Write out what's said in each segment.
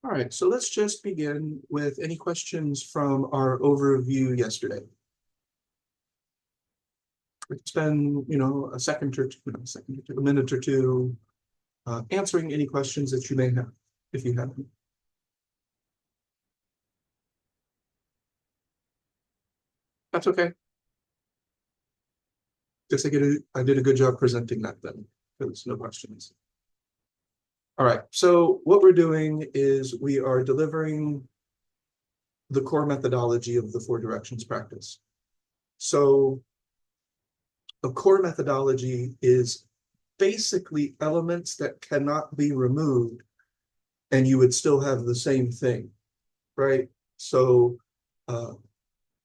All right, so let's just begin with any questions from our overview yesterday. Spend, a second or two, a minute or two, answering any questions that you may have, if you have any. That's okay. Guess I did a good job presenting that then, because no questions. All right, so what we're doing is we are delivering the core methodology of the four directions practice. So a core methodology is basically elements that cannot be removed and you would still have the same thing, right? So uh,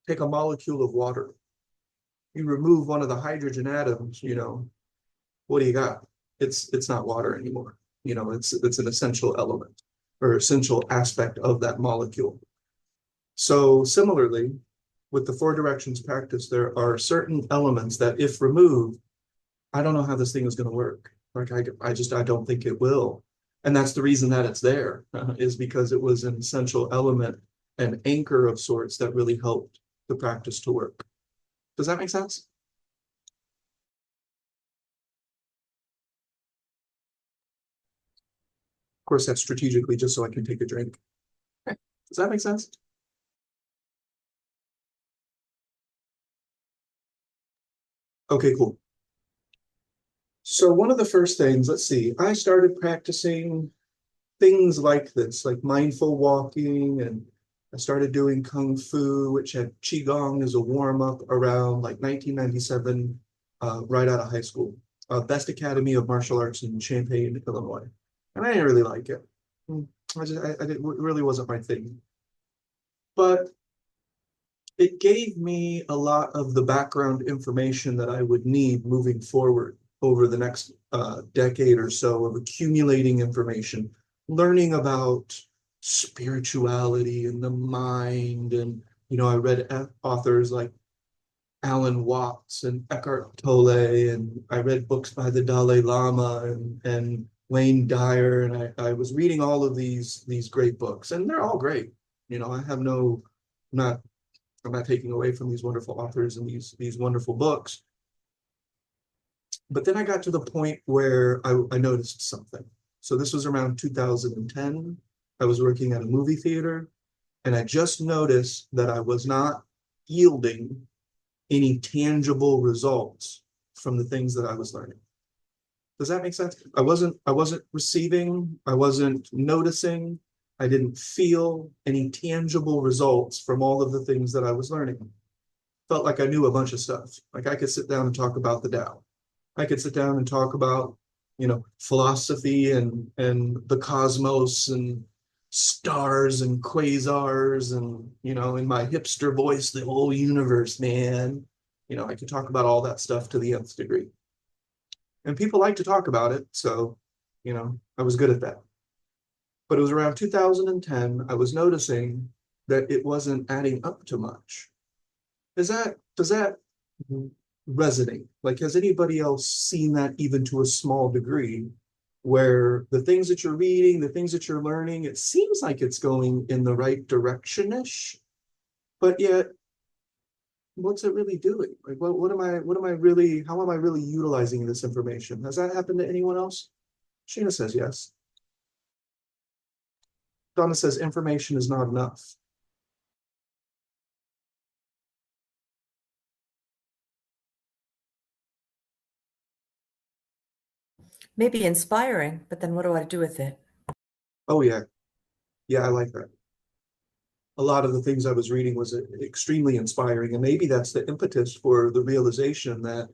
take a molecule of water. You remove one of the hydrogen atoms, what do you got? It's not water anymore. It's an essential element or essential aspect of that molecule. So similarly, with the four directions practice, there are certain elements that if removed, I don't know how this thing is going to work. Like I don't think it will. And that's the reason that it's there, is because it was an essential element, an anchor of sorts that really helped the practice to work. Does that make sense? Of course, that's strategically just so I can take a drink. Okay. Does that make sense? Okay, cool. So one of the first things, let's see, I started practicing things like this, like mindful walking, and I started doing Kung Fu, which had Qigong as a warm up around like 1997, right out of high school. Best Academy of Martial Arts in Champaign, Illinois. And I didn't really like it. It really wasn't my thing. But it gave me a lot of the background information that I would need moving forward over the next decade or so of accumulating information, learning about spirituality and the mind. And, I read authors like Alan Watts and Eckhart Tolle, and I read books by the Dalai Lama and Wayne Dyer. And I was reading all of these great books, and they're all great. I have no, not I'm not taking away from these wonderful authors and these wonderful books. But then I got to the point where I noticed something. So this was around 2010. I was working at a movie theater, and I just noticed that I was not yielding any tangible results from the things that I was learning. Does that make sense? I wasn't receiving, I wasn't noticing, I didn't feel any tangible results from all of the things that I was learning. Felt like I knew a bunch of stuff. Like I could sit down and talk about the Tao. I could sit down and talk about, philosophy and the cosmos and stars and quasars and, in my hipster voice, the whole universe, man. I could talk about all that stuff to the nth degree. And people like to talk about it, so, I was good at that. But it was around 2010, I was noticing that it wasn't adding up to much. Does that resonate? Like, has anybody else seen that even to a small degree, where the things that you're reading, the things that you're learning, it seems like it's going in the right direction-ish, but yet, what's it really doing? Like, what am I really, how am I really utilizing this information? Has that happened to anyone else? Sheena says yes. Donna says information is not enough. Maybe inspiring, but then what do I do with it? Oh yeah, yeah, I like that. A lot of the things I was reading was extremely inspiring, and maybe that's the impetus for the realization that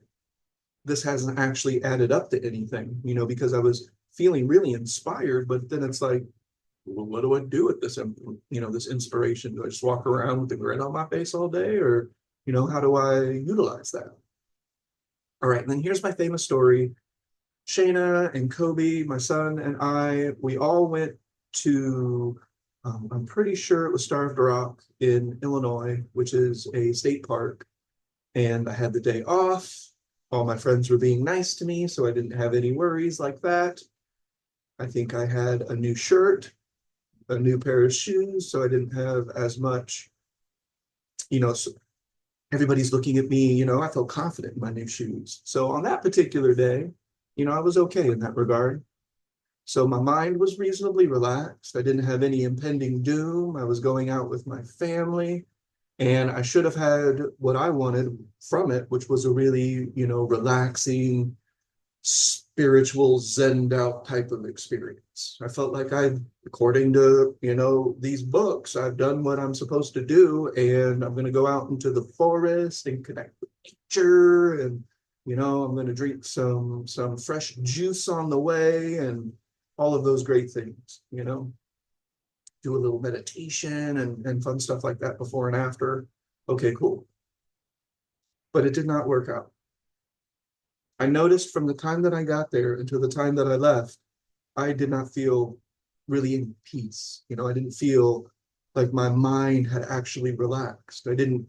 this hasn't actually added up to anything, because I was feeling really inspired, but then it's like, well, what do I do with this, this inspiration? Do I just walk around with a grin on my face all day, or, how do I utilize that? All right, and then here's my famous story. Shayna and Kobe, my son, and we all went to, I'm pretty sure it was Starved Rock in Illinois, which is a state park. And I had the day off. All my friends were being nice to me, so I didn't have any worries like that. I think I had a new shirt, a new pair of shoes, so I didn't have as much, so everybody's looking at me, I felt confident in my new shoes. So on that particular day, I was okay in that regard. So my mind was reasonably relaxed. I didn't have any impending doom. I was going out with my family, and I should have had what I wanted from it, which was a really, relaxing, spiritual, zened out type of experience. I felt like according to, these books, I've done what I'm supposed to do, and I'm going to go out into the forest and connect with nature, and, I'm going to drink some fresh juice on the way, and all of those great things, do a little meditation and fun stuff like that before and after. Okay, cool. But it did not work out. I noticed from the time that I got there until the time that I left, I did not feel really in peace. I didn't feel like my mind had actually relaxed. I didn't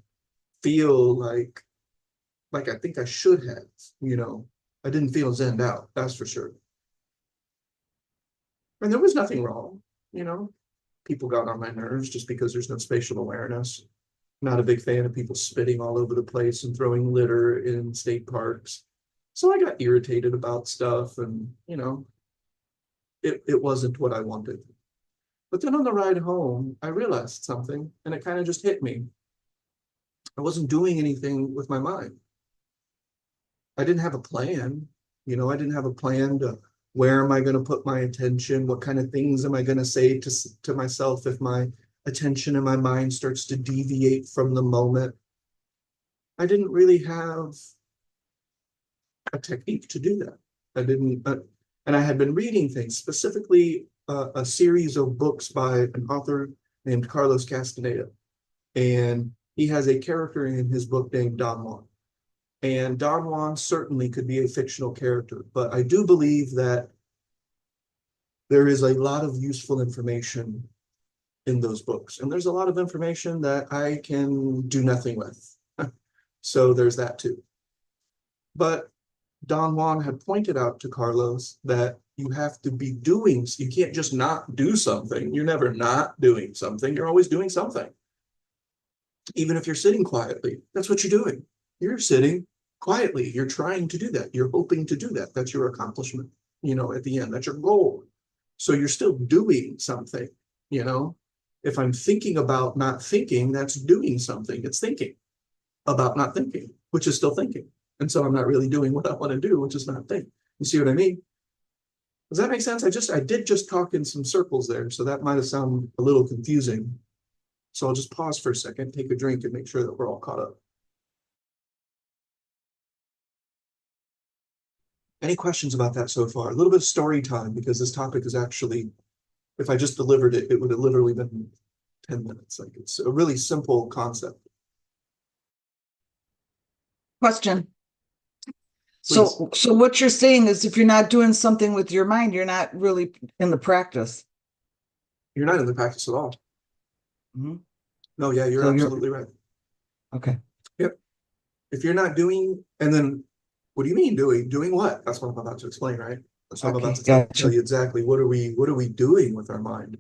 feel like I think I should have, I didn't feel zenned out, that's for sure. And there was nothing wrong, people got on my nerves just because there's no spatial awareness. Not a big fan of people spitting all over the place and throwing litter in state parks. So I got irritated about stuff, and, it wasn't what I wanted. But then on the ride home, I realized something, and it kind of just hit me. I wasn't doing anything with my mind. I didn't have a plan. I didn't have a plan to where am I going to put my attention? What kind of things am I going to say to myself if my attention and my mind starts to deviate from the moment? I didn't really have a technique to do that. I didn't, and I had been reading things, specifically a series of books by an author named Carlos Castaneda. And he has a character in his book named Don Juan. And Don Juan certainly could be a fictional character, but I do believe that there is a lot of useful information in those books. And there's a lot of information that I can do nothing with. So there's that too. But Don Juan had pointed out to Carlos that you have to be doing, you can't just not do something. You're never not doing something. You're always doing something. Even if you're sitting quietly, that's what you're doing. You're sitting quietly. You're trying to do that. You're hoping to do that. That's your accomplishment, at the end. That's your goal. So you're still doing something, If I'm thinking about not thinking, that's doing something. It's thinking about not thinking, which is still thinking. And so I'm not really doing what I want to do, which is not think. You see what I mean? Does that make sense? I did just talk in some circles there, so that might have sounded a little confusing. So I'll just pause for a second, take a drink, and make sure that we're all caught up. Any questions about that so far? A little bit of story time, because this topic is actually, if I just delivered it, it would have literally been 10 minutes. Like, it's a really simple concept. Question. Please. So what you're saying is if you're not doing something with your mind, you're not really in the practice. You're not in the practice at all. Mhm. No, yeah, you're absolutely right. Okay. Yep. If you're not doing, and then what do you mean doing? Doing what? That's what I'm about to explain, right? That's what I'm about to tell you exactly. What are we doing with our mind?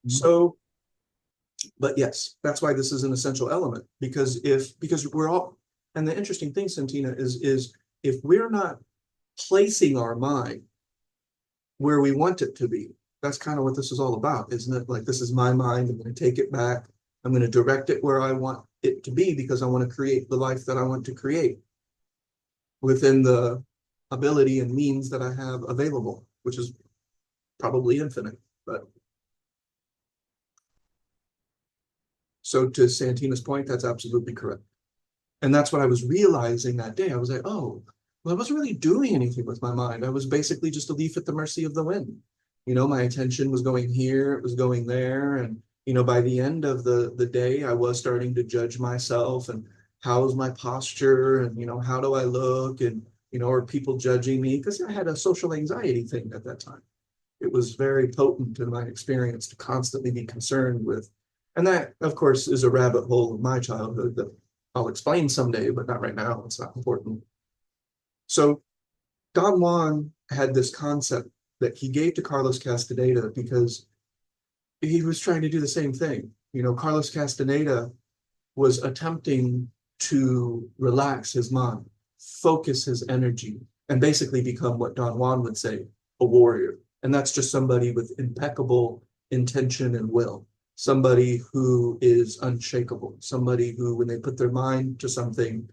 Mhm. So, but yes, that's why this is an essential element, because we're all, and the interesting thing, Santina, is if we're not placing our mind where we want it to be, that's kind of what this is all about, isn't it? Like, this is my mind. I'm going to take it back. I'm going to direct it where I want it to be, because I want to create the life that I want to create within the ability and means that I have available, which is probably infinite. But so to Santina's point, that's absolutely correct. And that's what I was realizing that day. I was like, oh, well, I wasn't really doing anything with my mind. I was basically just a leaf at the mercy of the wind. My attention was going here, it was going there. And, by the end of the day, I was starting to judge myself and how's my posture, and, how do I look? And, are people judging me? Because I had a social anxiety thing at that time. It was very potent in my experience to constantly be concerned with. And that, of course, is a rabbit hole of my childhood that I'll explain someday, but not right now. It's not important. So Don Juan had this concept that he gave to Carlos Castaneda, because he was trying to do the same thing. You know, Carlos Castaneda was attempting to relax his mind, focus his energy, and basically become what Don Juan would say, a warrior. And that's just somebody with impeccable intention and will, somebody who is unshakable, somebody who, when they put their mind to something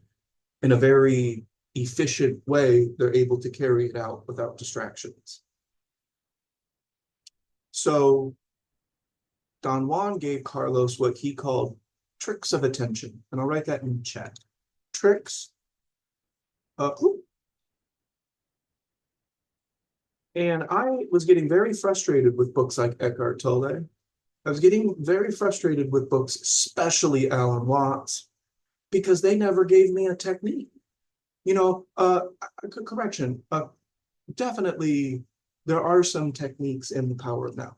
in a very efficient way, they're able to carry it out without distractions. So Don Juan gave Carlos what he called tricks of attention. And I'll write that in chat. Tricks. And I was getting very frustrated with books like Eckhart Tolle. I was getting very frustrated with books, especially Alan Watts, because they never gave me a technique. You know, correction, definitely there are some techniques in the power of now.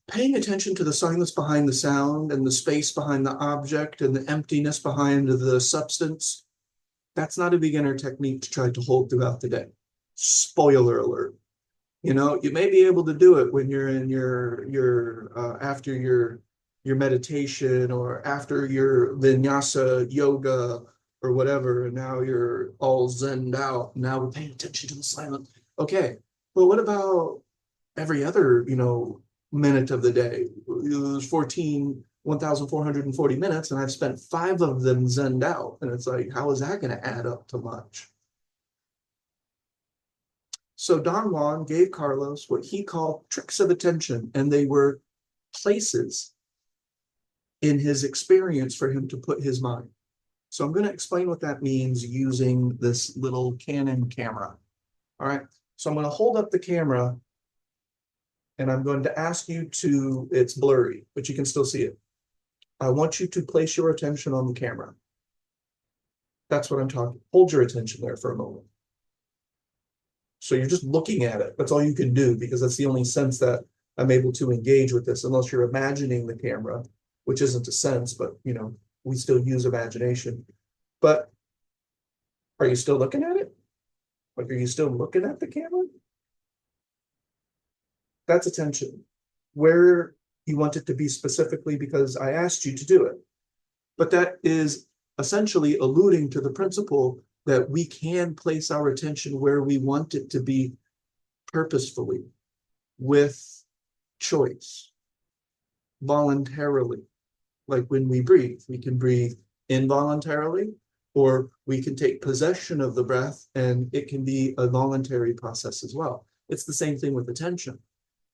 Paying attention to the silence behind the sound and the space behind the object and the emptiness behind the substance, that's not a beginner technique to try to hold throughout the day. Spoiler alert. You know, you may be able to do it when you're in your after your meditation or after your vinyasa yoga or whatever, and now you're all zened out. Now we're paying attention to the silence. Okay, but what about every other, minute of the day? There's 1,440 minutes, and I've spent 5 of them zened out. And it's like, how is that going to add up to much? So Don Juan gave Carlos what he called tricks of attention, and they were places in his experience for him to put his mind. So I'm going to explain what that means using this little Canon camera. All right. So I'm going to hold up the camera and I'm going to ask you to, it's blurry, but you can still see it. I want you to place your attention on the camera. That's what I'm talking. Hold your attention there for a moment. So you're just looking at it. That's all you can do, because that's the only sense that I'm able to engage with this, unless you're imagining the camera, which isn't a sense, but we still use imagination. But are you still looking at it? Like, are you still looking at the camera? That's attention. Where you want it to be specifically, because I asked you to do it. But that is essentially alluding to the principle that we can place our attention where we want it to be purposefully, with choice, voluntarily. Like when we breathe, we can breathe involuntarily, or we can take possession of the breath, and it can be a voluntary process as well. It's the same thing with attention.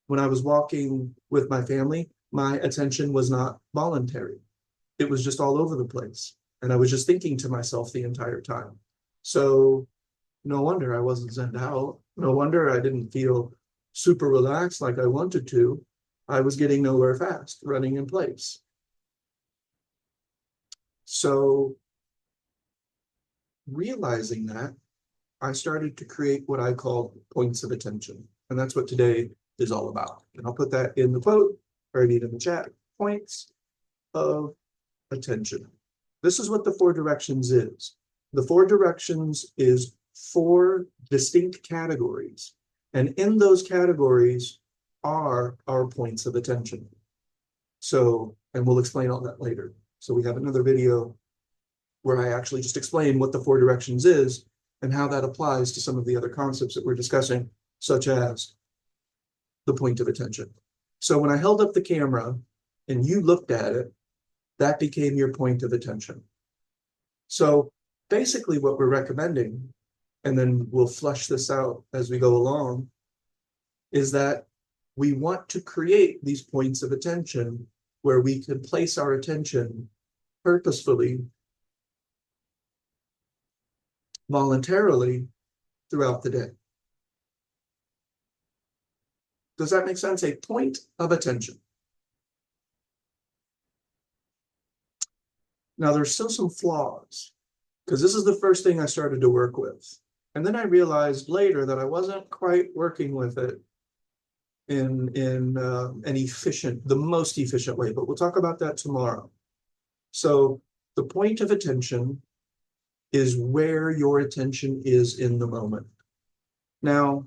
When I was walking with my family, my attention was not voluntary. It was just all over the place. And I was just thinking to myself the entire time. So no wonder I wasn't zened out. No wonder I didn't feel super relaxed like I wanted to. I was getting nowhere fast, running in place. So realizing that, I started to create what I call points of attention. And that's what today is all about. And I'll put that in the quote, or I need in the chat. Points of attention. This is what the 4 directions is. The 4 directions is 4 distinct categories. And in those categories are our points of attention. So, and we'll explain all that later. So we have another video where I actually just explain what the 4 directions is and how that applies to some of the other concepts that we're discussing, such as the point of attention. So when I held up the camera and you looked at it, that became your point of attention. So basically what we're recommending, and then we'll flesh this out as we go along, is that we want to create these points of attention where we can place our attention purposefully, voluntarily throughout the day. Does that make sense? A point of attention. Now, there's still some flaws, because this is the first thing I started to work with. And then I realized later that I wasn't quite working with it in the most efficient way, but we'll talk about that tomorrow. So the point of attention is where your attention is in the moment. Now,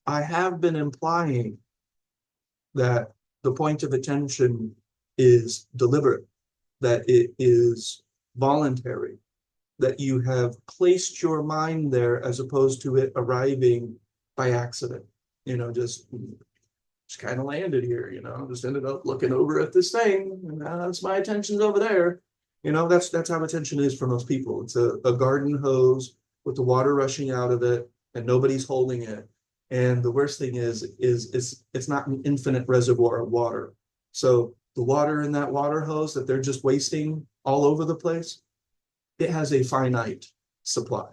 I have been implying that The point of attention is deliberate, that it is voluntary, that you have placed your mind there as opposed to it arriving by accident. Just kind of landed here, just ended up looking over at this thing, and that's my attention's over there. That's how attention is for most people. It's a garden hose with the water rushing out of it, and nobody's holding it. And the worst thing is it's not an infinite reservoir of water. So the water in that water hose that they're just wasting all over the place, it has a finite supply,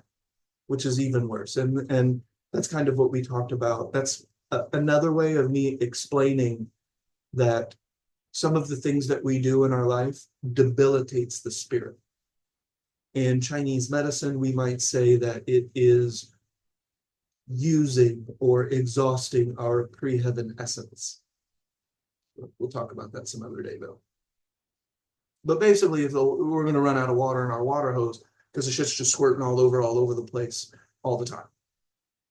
which is even worse. And that's kind of what we talked about. That's another way of me explaining that some of the things that we do in our life debilitates the spirit. In Chinese medicine, we might say that it is using or exhausting our pre-heaven essence. We'll talk about that some other day, though. But basically, if we're going to run out of water in our water hose because the shit's just squirting all over the place all the time,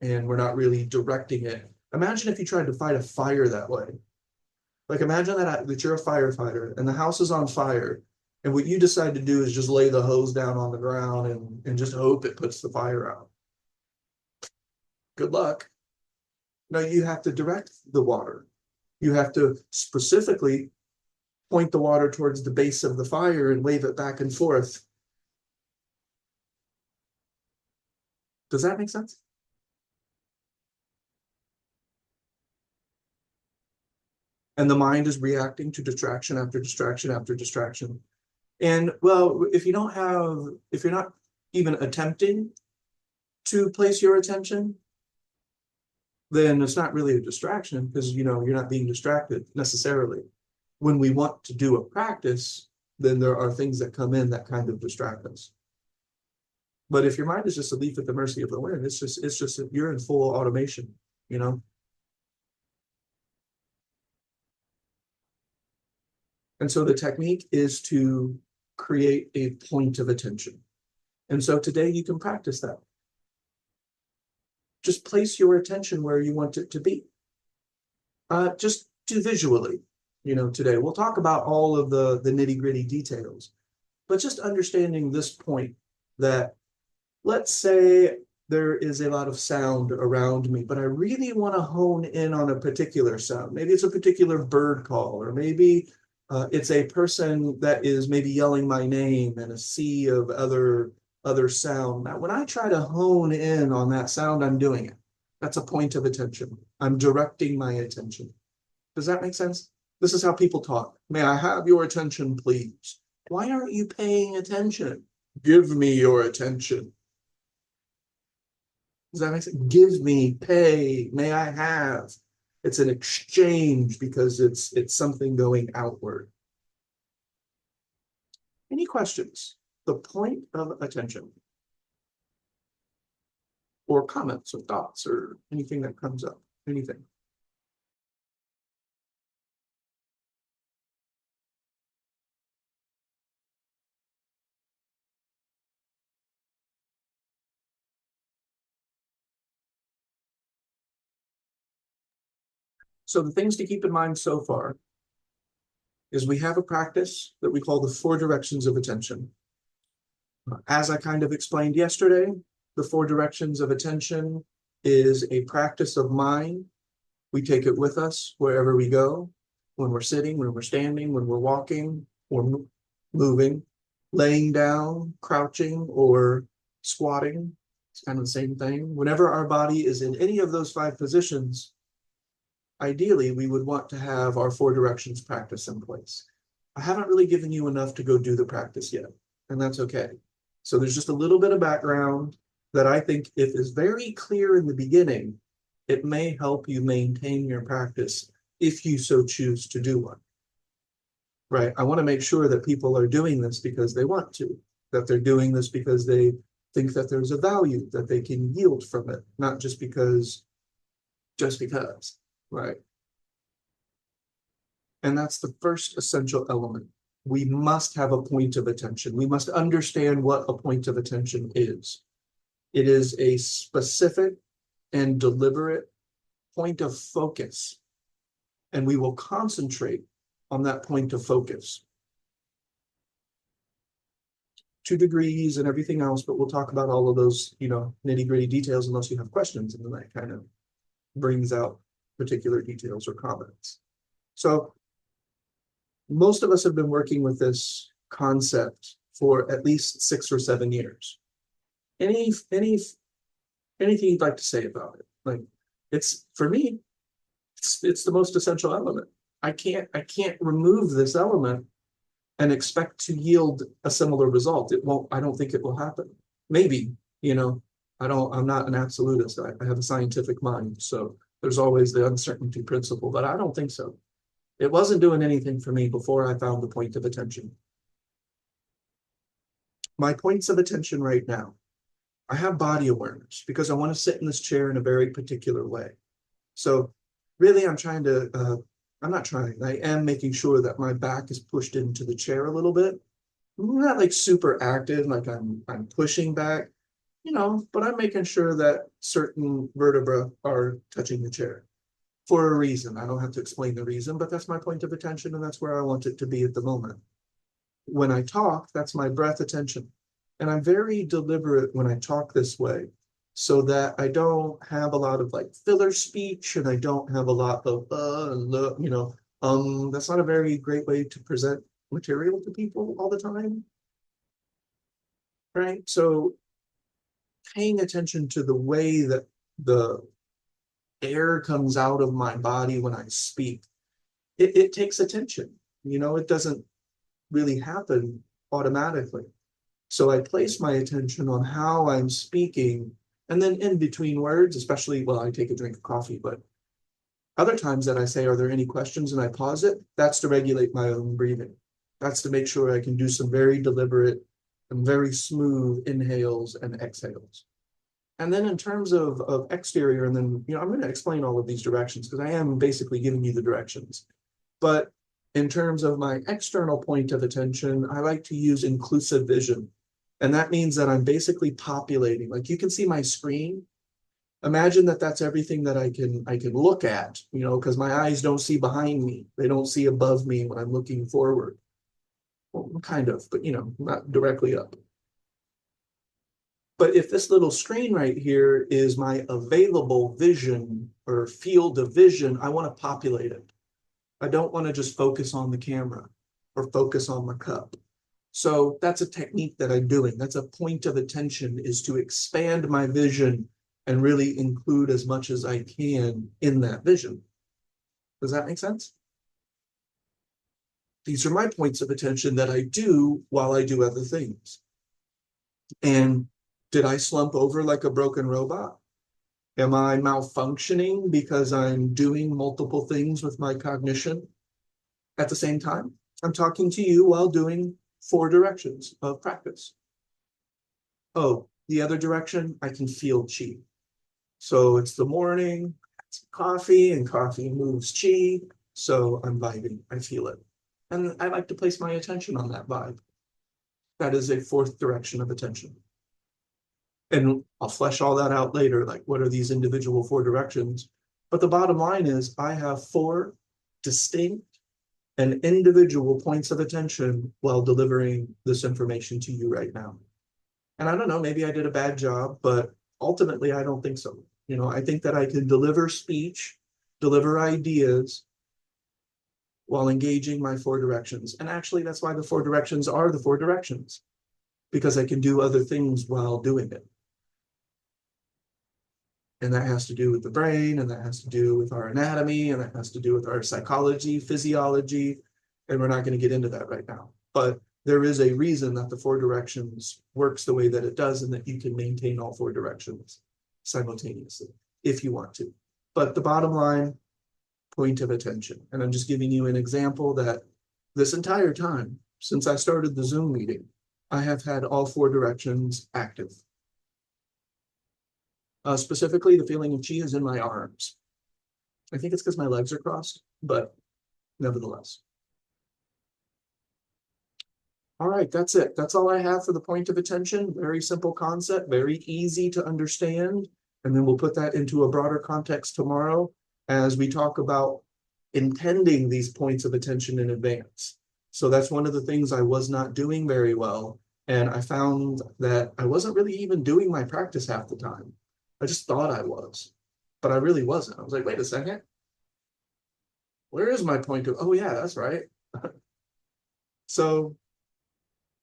and we're not really directing it. Imagine if you tried to fight a fire that way. Like, imagine that you're a firefighter and the house is on fire, and what you decide to do is just lay the hose down on the ground and just hope it puts the fire out. Good luck. No, you have to direct the water. You have to specifically point the water towards the base of the fire and wave it back and forth. Does that make sense? And the mind is reacting to distraction after distraction after distraction. And well, if you're not even attempting to place your attention, then it's not really a distraction, because you're not being distracted necessarily. When we want to do a practice, then there are things that come in that kind of distract us. But if your mind is just a leaf at the mercy of the wind, it's just you're in full automation, And so the technique is to create a point of attention. And so today you can practice that. Just place your attention where you want it to be. Just do visually, today. We'll talk about all of the nitty-gritty details, but just understanding this point that, let's say there is a lot of sound around me, but I really want to hone in on a particular sound. Maybe it's a particular bird call, or maybe it's a person that is maybe yelling my name in a sea of other sound. Now, when I try to hone in on that sound, I'm doing it. That's a point of attention. I'm directing my attention. Does that make sense? This is how people talk. May I have your attention, please? Why aren't you paying attention? Give me your attention. Does that make sense? Give me, pay, may I have. It's an exchange, because it's something going outward. Any questions? The point of attention, or comments or thoughts or anything that comes up, anything. So the things to keep in mind so far is we have a practice that we call the 4 directions of attention. As I kind of explained yesterday, the 4 directions of attention is a practice of mind. We take it with us wherever we go, when we're sitting, when we're standing, when we're walking or moving, laying down, crouching, or squatting. It's kind of the same thing. Whenever our body is in any of those 5 positions, ideally, we would want to have our 4 directions practice in place. I haven't really given you enough to go do the practice yet, and that's okay. So there's just a little bit of background that I think, if is very clear in the beginning, it may help you maintain your practice if you so choose to do one. Right? I want to make sure that people are doing this because they want to, that they're doing this because they think that there's a value that they can yield from it, not just because, right? And that's the first essential element. We must have a point of attention. We must understand what a point of attention is. It is a specific and deliberate point of focus. and we will concentrate on that point of focus. 2 degrees and everything else, but we'll talk about all of those, nitty-gritty details unless you have questions, and then that kind of brings out particular details or comments. So most of us have been working with this concept for at least 6 or 7 years. Anything you'd like to say about it? Like, it's, for me, it's the most essential element. I can't remove this element and expect to yield a similar result. It won't. I don't think it will happen. Maybe, I'm not an absolutist. I have a scientific mind, so there's always the uncertainty principle, but I don't think so. It wasn't doing anything for me before I found the point of attention. My points of attention right now, I have body awareness because I want to sit in this chair in a very particular way. So really, I am making sure that my back is pushed into the chair a little bit. I'm not like super active, like I'm pushing back, but I'm making sure that certain vertebrae are touching the chair for a reason. I don't have to explain the reason, but that's my point of attention, and that's where I want it to be at the moment. When I talk, that's my breath attention. And I'm very deliberate when I talk this way, so that I don't have a lot of like filler speech, and I don't have a lot of that's not a very great way to present material to people all the time, right? So paying attention to the way that the air comes out of my body when I speak, it takes attention. It doesn't really happen automatically. So I place my attention on how I'm speaking, and then in between words, especially, I take a drink of coffee, but other times that I say, are there any questions? And I pause it, that's to regulate my own breathing. That's to make sure I can do some very deliberate and very smooth inhales and exhales. And then in terms of exterior, and then, I'm going to explain all of these directions because I am basically giving you the directions. But in terms of my external point of attention, I like to use inclusive vision. And that means that I'm basically populating, like you can see my screen. Imagine that that's everything that I can look at, because my eyes don't see behind me. They don't see above me when I'm looking forward. Well, kind of, but not directly up. But if this little screen right here is my available vision or field of vision, I want to populate it. I don't want to just focus on the camera or focus on my cup. So that's a technique that I'm doing. That's a point of attention, is to expand my vision and really include as much as I can in that vision. Does that make sense? These are my points of attention that I do while I do other things. And did I slump over like a broken robot? Am I malfunctioning because I'm doing multiple things with my cognition at the same time? I'm talking to you while doing 4 directions of practice. Oh, the other direction, I can feel chi. So it's the morning, it's coffee, and coffee moves chi. So I'm vibing, I feel it. And I like to place my attention on that vibe. That is a 4th direction of attention. And I'll flesh all that out later, like what are these individual 4 directions? But the bottom line is I have 4 distinct and individual points of attention while delivering this information to you right now. And I don't know, maybe I did a bad job, but ultimately I don't think so. I think that I can deliver speech, deliver ideas while engaging my 4 directions. And actually that's why the 4 directions are the 4 directions, because I can do other things while doing it. And that has to do with the brain, and that has to do with our anatomy, and that has to do with our psychology, physiology, and we're not going to get into that right now. But there is a reason that the 4 directions works the way that it does, and that you can maintain all 4 directions simultaneously if you want to. But the bottom line, point of attention. And I'm just giving you an example that this entire time, since I started the Zoom meeting, I have had all 4 directions active. Specifically, the feeling of chi is in my arms. I think it's because my legs are crossed, but nevertheless. All right, that's it. That's all I have for the point of attention. Very simple concept, very easy to understand. And then we'll put that into a broader context tomorrow as we talk about intending these points of attention in advance. So that's one of the things I was not doing very well. And I found that I wasn't really even doing my practice half the time. I just thought I was, but I really wasn't. I was like, wait a second. Where is my point of, oh yeah, that's right. So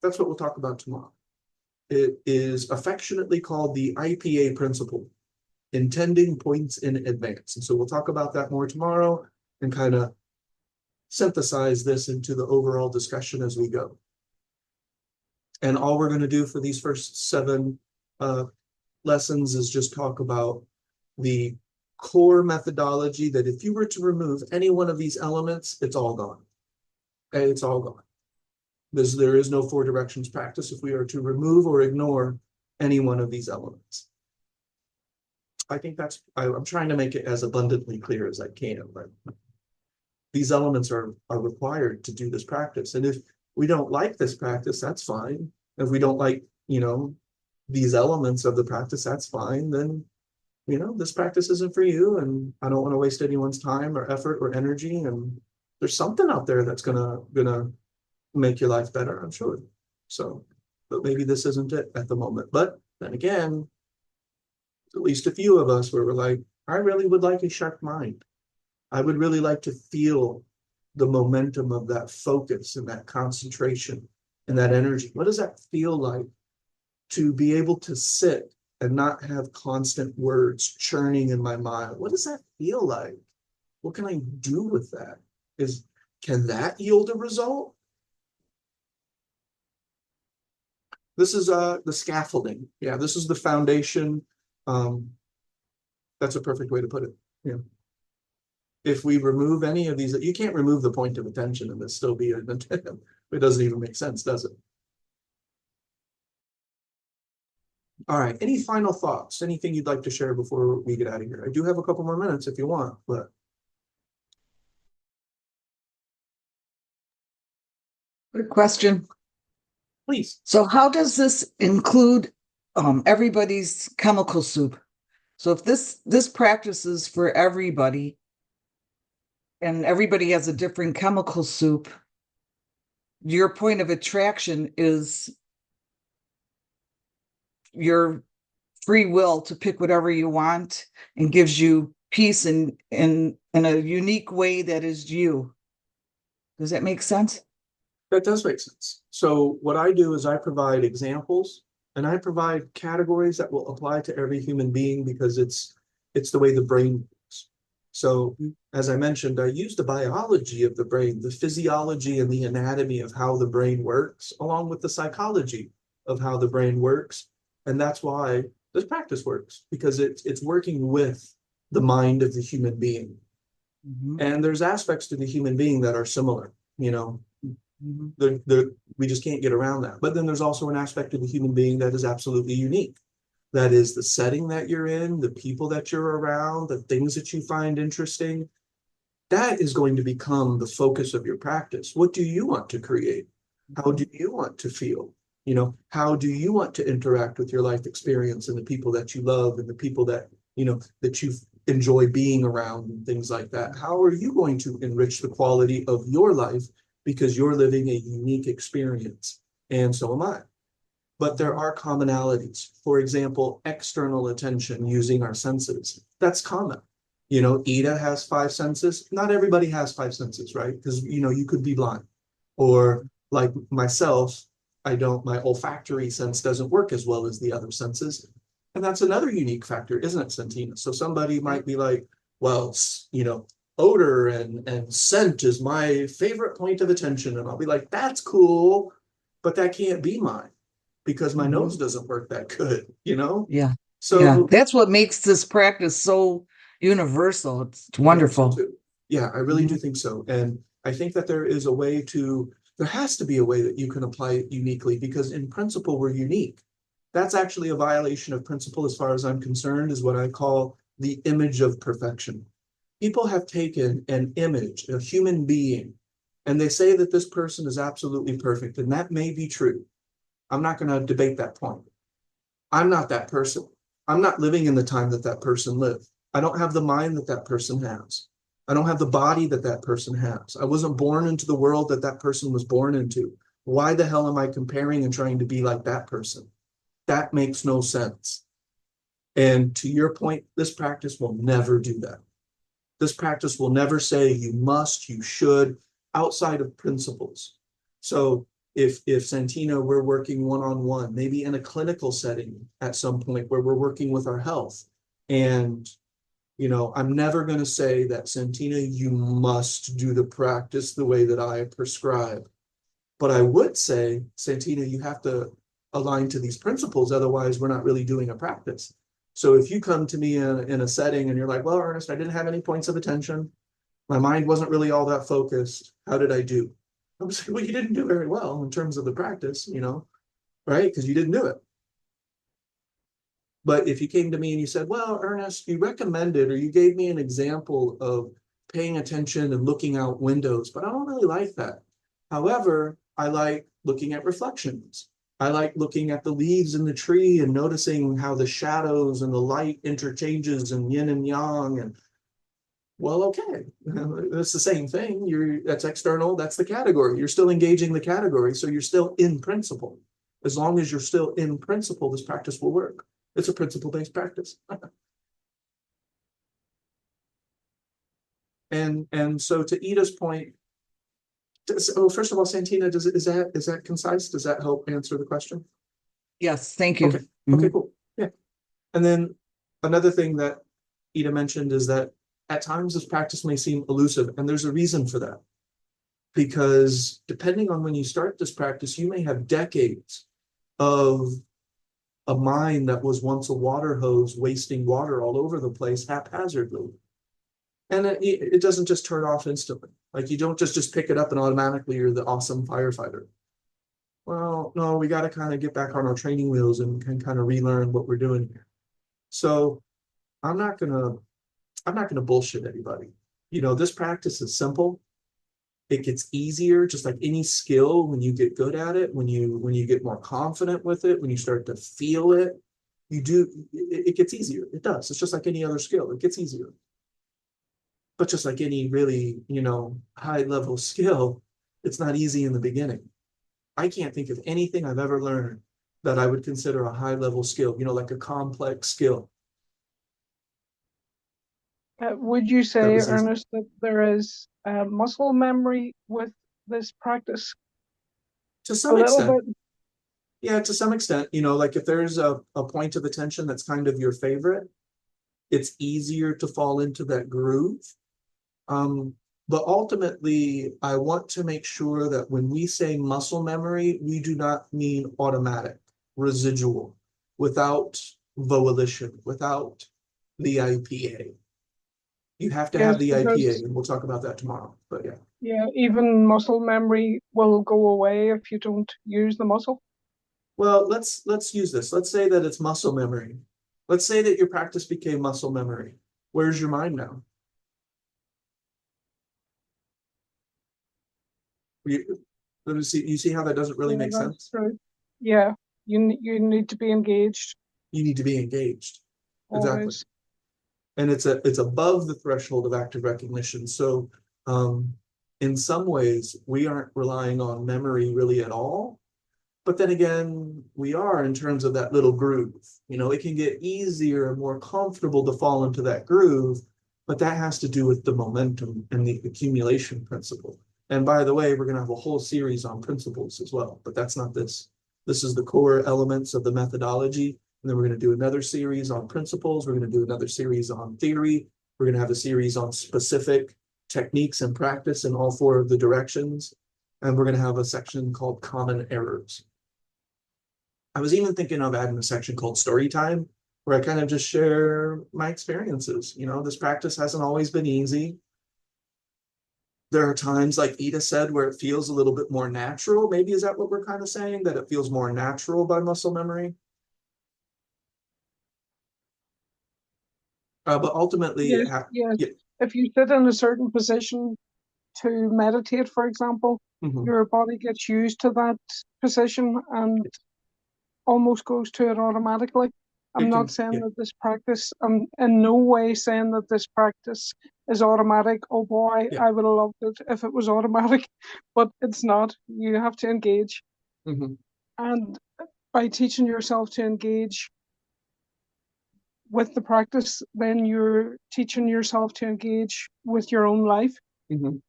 that's what we'll talk about tomorrow. It is affectionately called the IPA principle, intending points in advance. And so we'll talk about that more tomorrow and kind of synthesize this into the overall discussion as we go. And all we're going to do for these first 7 lessons is just talk about the core methodology that if you were to remove any one of these elements, it's all gone. It's all gone. There is no 4 directions practice if we are to remove or ignore any one of these elements. I think I'm trying to make it as abundantly clear as I can, but these elements are required to do this practice. And if we don't like this practice, that's fine. If we don't like, these elements of the practice, that's fine. Then, this practice isn't for you. And I don't want to waste anyone's time or effort or energy. And there's something out there that's gonna make your life better, I'm sure. So, but maybe this isn't it at the moment. But then again, at least a few of us where we're like, I really would like a sharp mind. I would really like to feel the momentum of that focus and that concentration and that energy. What does that feel like to be able to sit and not have constant words churning in my mind? What does that feel like? What can I do with that? Can that yield a result? This is the scaffolding. Yeah, this is the foundation. That's a perfect way to put it. Yeah. If we remove any of these, you can't remove the point of attention and this still be an intent. It doesn't even make sense, does it? All right. Any final thoughts? Anything you'd like to share before we get out of here? I do have a couple more minutes if you want, but. Good question. Please. So how does this include everybody's chemical soup? So if this practice is for everybody and everybody has a different chemical soup, your point of attraction is your free will to pick whatever you want and gives you peace in a unique way that is you. Does that make sense? That does make sense. So what I do is I provide examples and I provide categories that will apply to every human being because it's the way the brain works. So as I mentioned, I use the biology of the brain, the physiology and the anatomy of how the brain works, along with the psychology of how the brain works. And that's why this practice works, because it's working with the mind of the human being. Mm-hmm. And there's aspects to the human being that are similar, Mm-hmm. We just can't get around that. But then there's also an aspect of the human being that is absolutely unique. That is the setting that you're in, the people that you're around, the things that you find interesting. That is going to become the focus of your practice. What do you want to create? How do you want to feel? How do you want to interact with your life experience and the people that you love and the people that, that you enjoy being around and things like that? How are you going to enrich the quality of your life? Because you're living a unique experience, and so am I. But there are commonalities. For example, external attention using our senses. That's common. Ida has 5 senses. Not everybody has 5 senses, right? Because, you could be blind. Or like myself, my olfactory sense doesn't work as well as the other senses. And that's another unique factor, isn't it, Santina? So somebody might be like, well, odor and scent is my favorite point of attention. And I'll be like, that's cool, but that can't be mine because my nose doesn't work that good, Yeah. So yeah, that's what makes this practice so universal. It's wonderful. I really do think so. And I think that there has to be a way that you can apply it uniquely because in principle, we're unique. That's actually a violation of principle as far as I'm concerned, is what I call the image of perfection. People have taken an image, a human being, and they say that this person is absolutely perfect, and that may be true. I'm not going to debate that point. I'm not that person. I'm not living in the time that person lived. I don't have the mind that person has. I don't have the body that that person has. I wasn't born into the world that that person was born into. Why the hell am I comparing and trying to be like that person? That makes no sense. And to your point, this practice will never do that. This practice will never say you must, you should, outside of principles. So if Santina, we're working one-on-one, maybe in a clinical setting at some point where we're working with our health. And, I'm never going to say that, Santina, you must do the practice the way that I prescribe. But I would say, Santina, you have to align to these principles. Otherwise, we're not really doing a practice. So if you come to me in a setting and you're like, well, Ernest, I didn't have any points of attention. My mind wasn't really all that focused. How did I do? I was like, well, you didn't do very well in terms of the practice, right? Because you didn't do it. But if you came to me and you said, well, Ernest, you recommended or you gave me an example of paying attention and looking out windows, but I don't really like that. However, I like looking at reflections. I like looking at the leaves in the tree and noticing how the shadows and the light interchanges and yin and yang. And well, okay, it's the same thing. That's external, that's the category. You're still engaging the category, so you're still in principle. As long as you're still in principle, this practice will work. It's a principle-based practice. And so to Ida's point, first of all, Santina, is that concise? Does that help answer the question? Yes, thank you. Okay. Okay, cool. Yeah. And then another thing that Ida mentioned is that at times this practice may seem elusive, and there's a reason for that. Because depending on when you start this practice, you may have decades of a mind that was once a water hose wasting water all over the place haphazardly. And it doesn't just turn off instantly. Like you don't just pick it up and automatically you're the awesome firefighter. Well, no, we got to kind of get back on our training wheels and can kind of relearn what we're doing here. So I'm not gonna bullshit anybody. This practice is simple. It gets easier, just like any skill. When you get good at it, when you get more confident with it, when you start to feel it, it gets easier. It does. It's just like any other skill. It gets easier. But just like any really, high level skill, it's not easy in the beginning. I can't think of anything I've ever learned that I would consider a high level skill, like a complex skill. Would you That say, was easy. Ernest, that there is muscle memory with this practice? To A some little extent. bit? Yeah, to some extent, like if there's a point of attention that's kind of your favorite, it's easier to fall into that groove. But ultimately, I want to make sure that when we say muscle memory, we do not mean automatic, residual, without volition, without the IPA. You have to Yes, have the IPA, because and we'll talk about that tomorrow. But yeah. yeah, even muscle memory will go away if you don't use the muscle. Well, let's use this. Let's say that it's muscle memory. Let's say that your practice became muscle memory. Where's your mind now? You see how that doesn't really Yeah, make that's sense? true. Yeah, you need to be engaged You need to be engaged. Exactly. always. And it's above the threshold of active recognition. So in some ways, we aren't relying on memory really at all. But then again, we are in terms of that little groove. It can get easier and more comfortable to fall into that groove, but that has to do with the momentum and the accumulation principle. And by the way, we're going to have a whole series on principles as well, but that's not this. This is the core elements of the methodology. And then we're going to do another series on principles. We're going to do another series on theory. We're going to have a series on specific techniques and practice in all four of the directions. And we're going to have a section called common errors. I was even thinking of adding a section called story time, where I kind of just share my experiences. This practice hasn't always been easy. There are times, like Ida said, where it feels a little bit more natural. Maybe is that what we're kind of saying, that it feels more natural by muscle memory? But ultimately, Yes, yes. yeah. If you sit in a certain position to meditate, for example, Mhm. your body gets used to that position and almost goes to it automatically. I'm not saying that this practice, I'm in no way saying that this practice is automatic. Oh boy, Yeah. I would have loved it if it was automatic, but it's not. You have to engage. Mhm. And by teaching yourself to engage with the practice, then you're teaching yourself to engage with your own life. Mhm.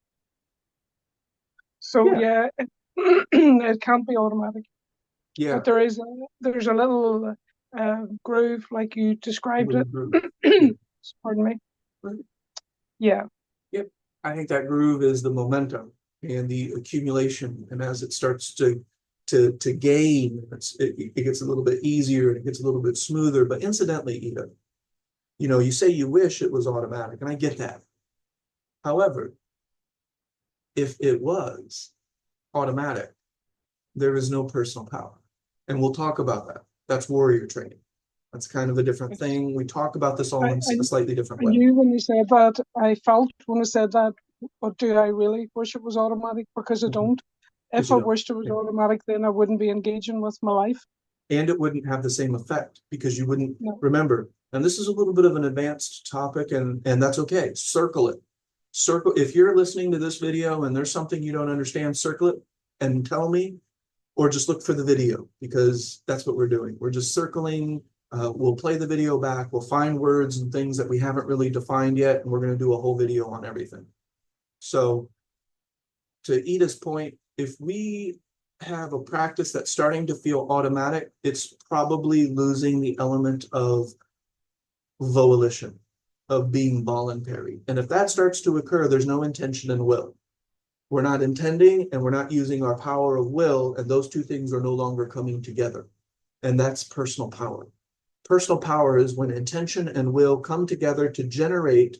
So Yeah. yeah, it can't be automatic. Yeah. But there's a little groove like you described it. Little groove. Yeah. Pardon me. Right. Yeah. Yep. I think that groove is the momentum and the accumulation. And as it starts to gain, it gets a little bit easier and it gets a little bit smoother. But incidentally, Eda, you say you wish it was automatic, and I get that. However, if it was automatic, there is no personal power. And we'll talk about that. That's warrior training. That's kind of a different thing. We talk about this all in a slightly different I way. knew when you said that, I felt when I said that, but do I really wish it was automatic? Because I don't. Because If you I don't. wished it was Yeah. automatic, then I wouldn't be engaging with my life. And it wouldn't have the same effect because you wouldn't No. remember. And this is a little bit of an advanced topic, and that's okay. Circle it. Circle. If you're listening to this video and there's something you don't understand, circle it and tell me, or just look for the video, because that's what we're doing. We're just circling. We'll play the video back. We'll find words and things that we haven't really defined yet, and we're going to do a whole video on everything. So to Eda's point, if we have a practice that's starting to feel automatic, it's probably losing the element of volition, of being voluntary. And if that starts to occur, there's no intention and will. We're not intending and we're not using our power of will, and those two things are no longer coming together. And that's personal power. Personal power is when intention and will come together to generate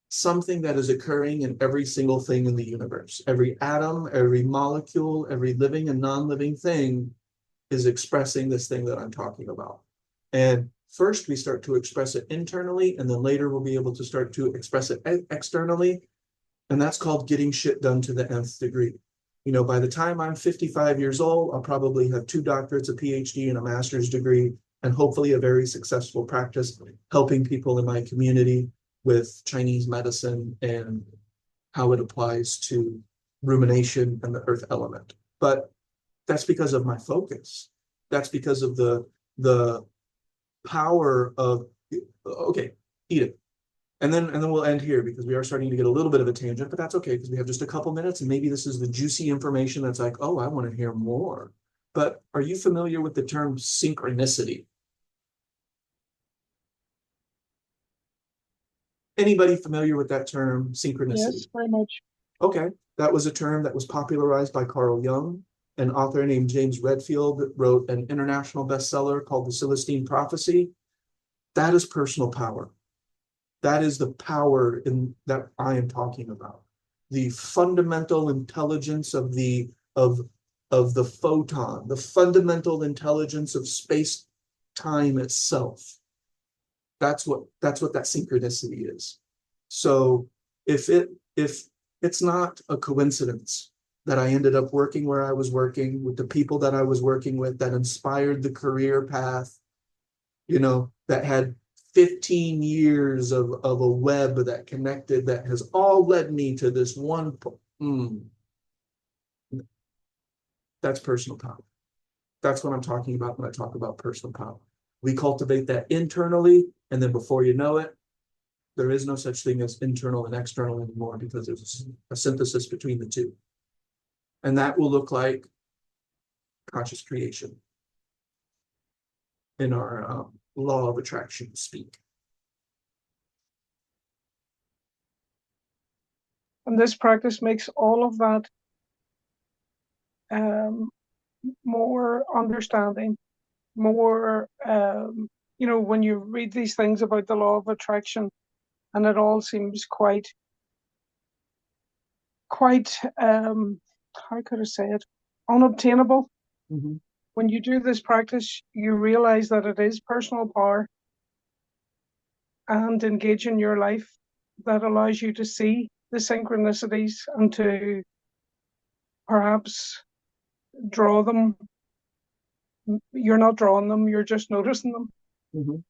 something that is occurring in every single thing in the universe. Every atom, every molecule, every living and non-living thing is expressing this thing that I'm talking about. And first we start to express it internally, and then later we'll be able to start to express it externally. And that's called getting shit done to the nth degree. By the time I'm 55 years old, I'll probably have 2 doctorates, a PhD, and a master's degree, and hopefully a very successful practice helping people in my community with Chinese medicine and how it applies to rumination and the earth element. But that's because of my focus. That's because of the power of, okay, eat it. And then we'll end here because we are starting to get a little bit of a tangent, but that's okay because we have just a couple minutes, and maybe this is the juicy information that's like, oh, I want to hear more. But are you familiar with the term synchronicity? Anybody familiar with that term, synchronicity? Yes, very much. Okay, that was a term that was popularized by Carl Jung. An author named James Redfield wrote an international bestseller called The Celestine Prophecy. That is personal power. That is the power that I am talking about. The fundamental intelligence of the photon, the fundamental intelligence of space time itself. That's what that synchronicity is. So if it's not a coincidence that I ended up working where I was working with the people that I was working with that inspired the career path, that had 15 years of a web that connected, that has all led me to this one. That's personal power. That's what I'm talking about when I talk about personal power. We cultivate that internally, and then before you know it, there is no such thing as internal and external anymore because there's a synthesis between the two. And that will look like conscious creation in our law of attraction speak. And this practice makes all of that more understanding, more, when you read these things about the law of attraction, and it all seems quite, how could I say it, unobtainable. Mm-hmm. When you do this practice, you realize that it is personal power and engage in your life that allows you to see the synchronicities and to perhaps draw them. You're not drawing them, you're just noticing them. Mhm.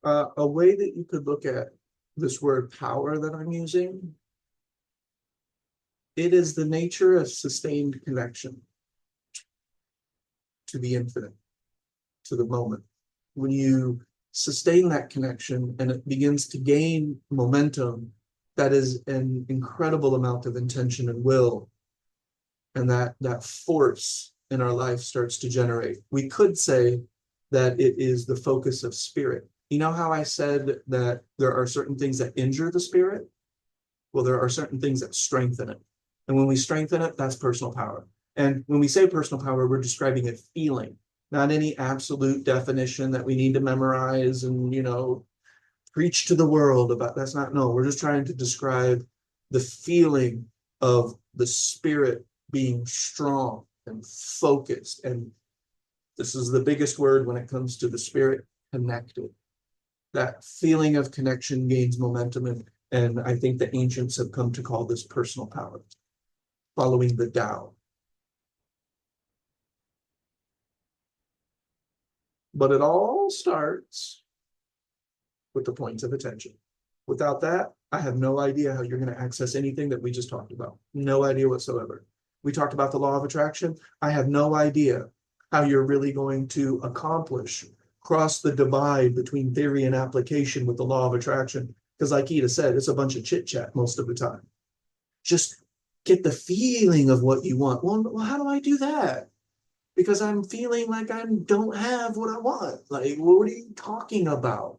A way that you could look at this word power that I'm using, it is the nature of sustained connection to the infinite, to the moment. When you sustain that connection and it begins to gain momentum, that is an incredible amount of intention and will, and that force in our life starts to generate. We could say that it is the focus of spirit. You know how I said that there are certain things that injure the spirit? Well, there are certain things that strengthen it. And when we strengthen it, that's personal power. And when we say personal power, we're describing a feeling, not any absolute definition that we need to memorize and, preach to the world about. That's not, no, we're just trying to describe the feeling of the spirit being strong and focused. And this is the biggest word when it comes to the spirit, connected. That feeling of connection gains momentum. And I think the ancients have come to call this personal power, following the Tao. But it all starts with the points of attention. Without that, I have no idea how you're going to access anything that we just talked about. No idea whatsoever. We talked about the law of attraction. I have no idea how you're really going to cross the divide between theory and application with the law of attraction. Because like Ida said, it's a bunch of chit chat most of the time. Just get the feeling of what you want. Well, how do I do that? Because I'm feeling like I don't have what I want. Like, what are you talking about?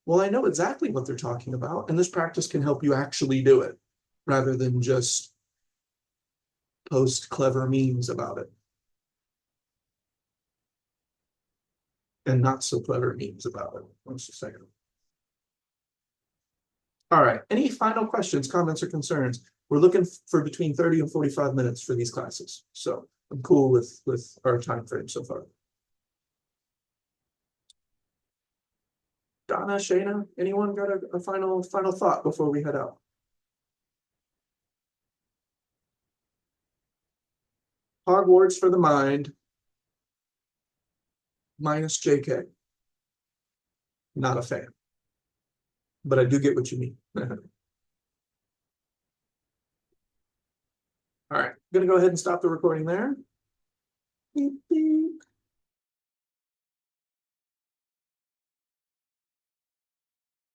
Well, I know exactly what they're talking about, and this practice can help you actually do it rather than just post clever memes about it. And not so clever memes about it. Just a second. All right. Any final questions, comments, or concerns? We're looking for between 30 and 45 minutes for these classes. So I'm cool with our time frame so far. Donna, Shayna, anyone got a final thought before we head out? Hogwarts for the mind, minus JK. Not a fan, but I do get what you mean. All right, I'm gonna go ahead and stop the recording there. Beep, beep.